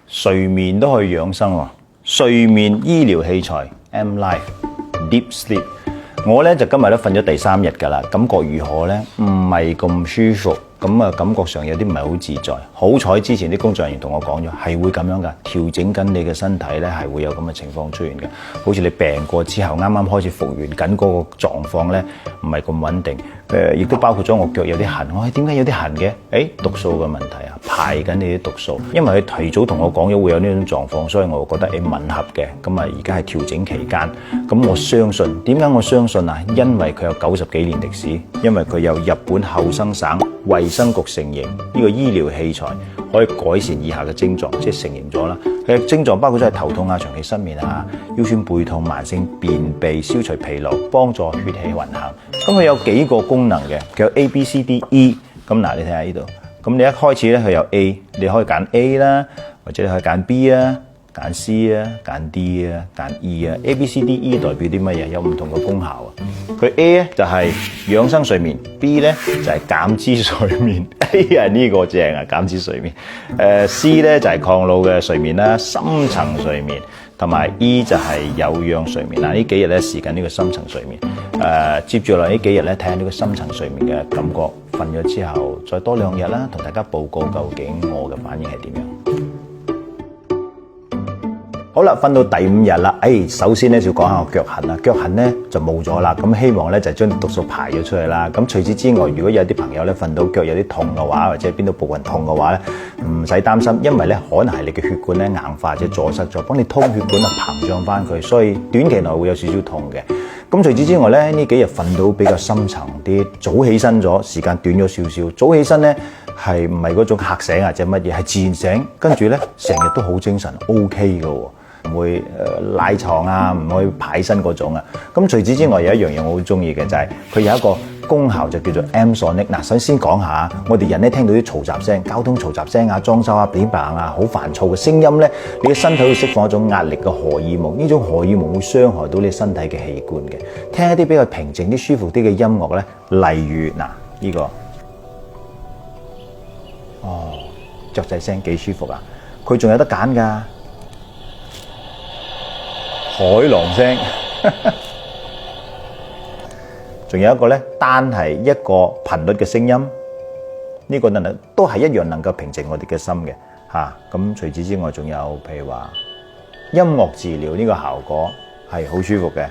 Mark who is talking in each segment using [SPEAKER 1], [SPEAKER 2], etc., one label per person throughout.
[SPEAKER 1] 睡眠都可以養生喎。睡眠醫療器材 M Life Deep Sleep， 我咧就今日都瞓咗第3日㗎啦，感覺如何咧？唔係咁舒服。咁啊，感覺上有啲唔係好自在。好彩之前啲工作人員同我講咗，係會咁樣噶，調整緊你嘅身體咧，係會有咁嘅情況出現嘅。好似你病過之後，啱啱開始復原緊嗰個狀況咧，唔係咁穩定。亦都包括咗我腳有啲痕。我點解有啲痕嘅？毒素嘅問題啊，排緊你啲毒素。因為佢提早同我講咗會有呢種狀況，所以我覺得吻合嘅。咁啊，而家係調整期間。咁我相信，點解我相信啊？因為佢有90幾年歷史，因為佢有日本厚生省衛生局承認呢個醫療器材可以改善以下嘅症狀，即係承認咗啦。佢嘅症狀包括咗係頭痛啊、長期失眠啊、腰酸背痛、慢性便秘、消除疲勞、幫助血氣運行。咁佢有幾個功能嘅，佢有 A、B、C、D、E。咁嗱，你睇下呢度。咁你一開始咧，佢有 A， 你可以揀 A 啦，或者你可以揀 B 啊、揀 C 啊、揀 D 啊、揀 E 啊。A、B、C、D、E 代表啲乜嘢？有唔同嘅功效啊。佢 A 咧就係養生睡眠 ，B 咧就係減脂睡眠。A 啊呢個正啊，減脂睡眠。C 咧就係抗老嘅睡眠啦，深層睡眠，同埋 E 就係有氧睡眠啦。呢幾日咧試緊呢個深層睡眠。接住落嚟呢幾日咧睇下呢個深層睡眠嘅感覺，瞓咗之後再多2日啦，同大家報告究竟我嘅反應係點樣。好啦，瞓到第5日啦。首先咧就要講下我腳痕啦。腳痕咧就冇咗啦。咁希望咧就將啲毒素排咗出去啦。咁除此之外，如果有啲朋友咧瞓到腳有啲痛嘅話，或者邊度部分痛嘅話咧，唔使擔心，因為咧可能係你嘅血管咧硬化或者阻塞咗，幫你通血管啊膨脹翻佢，所以短期內會有少少痛嘅。咁除此之外咧，呢幾日瞓到比較深層啲，早起身咗，時間短咗少少。早起身咧係唔係嗰種嚇醒或者乜嘢，係自然醒，跟住咧成日都好精神 ，OK 嘅喎。唔會賴床啊，唔會排身嗰種啊。咁除此之外有一樣嘢我好中意嘅就係佢有一個功效就叫做 M-Sonic。嗱，首先講下我哋人咧聽到啲嘈雜聲、交通嘈雜聲啊、裝修啊、乒乓啊、好煩躁嘅聲音咧，你嘅身體會釋放一種壓力嘅荷爾蒙，呢種荷爾蒙會傷害到你身體嘅器官嘅。聽一啲比較平靜啲、舒服啲嘅音樂咧，例如呢個雀仔聲幾舒服啊！佢仲有得揀㗎。海浪聲，仲有一個咧，單係一個頻率嘅聲音，呢個都係一樣能夠平靜我哋嘅心嘅嚇。咁除此之外，仲有譬如話音樂治療呢個效果係好舒服嘅，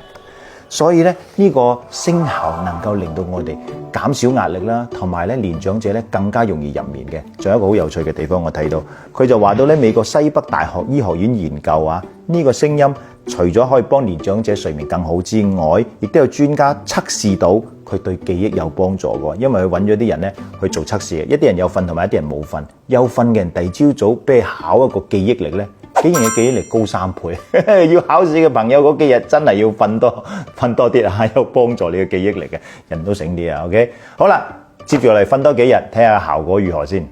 [SPEAKER 1] 所以咧呢個聲效能夠令到我哋減少壓力啦，同埋咧年長者咧更加容易入眠嘅。仲有一個好有趣嘅地方，我睇到佢就話到咧，美國西北大學醫學院研究啊，呢個聲音除咗可以幫年長者睡眠更好之外，亦都有專家測試到佢對記憶有幫助嘅。因為佢揾咗啲人咧去做測試嘅，一啲人有瞓同埋一啲人冇瞓。有瞓嘅人第二朝早俾你考一個記憶力咧，竟然嘅記憶力高3倍。要考試嘅朋友嗰幾日真係要瞓多啲啊，有幫助你嘅記憶力嘅，人都醒啲啊。OK， 好啦，接住嚟瞓多幾日，睇下效果如何先。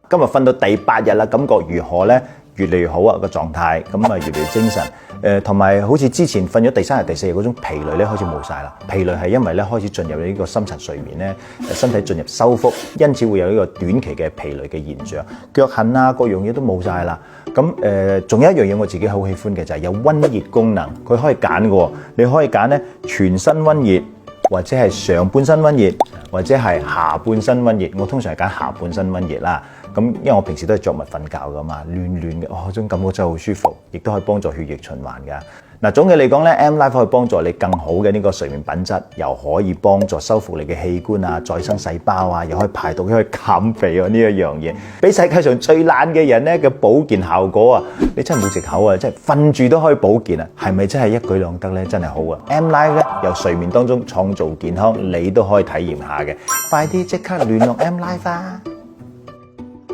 [SPEAKER 1] 今日瞓到第8日啦，感覺如何咧？越嚟越好啊，個狀態，咁啊越嚟越精神，同埋好似之前瞓咗第3日、第4日嗰種疲累咧開始冇晒啦。疲累係因為咧開始進入呢個深層睡眠咧，身體進入修復，因此會有呢個短期嘅疲累嘅現象。腳痕啊，各樣嘢都冇晒啦。咁仲有一樣嘢我自己好喜歡嘅就係有溫熱功能，佢可以揀嘅，你可以揀咧全身溫熱，或者係上半身溫熱，或者係下半身溫熱。我通常係揀下半身溫熱啦。咁因為我平時都係着襪瞓覺噶嘛，暖暖嘅，嗰種感覺真係好舒服，亦都可以幫助血液循環噶。嗱，總嘅嚟講咧 ，M Life 可以幫助你更好嘅呢個睡眠品質，又可以幫助修復你嘅器官啊、再生細胞啊，又可以排毒，又可以減肥啊呢一樣嘢，比世界上最懶嘅人咧嘅保健效果啊，你真係冇藉口啊！即係瞓住都可以保健啊，係咪真係一舉兩得咧？真係好啊 ！M Life 咧由睡眠當中創造健康，你都可以體驗下嘅，快啲即刻聯絡 M Life 啊！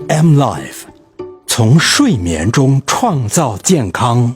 [SPEAKER 2] M Life 從睡眠中創造健康。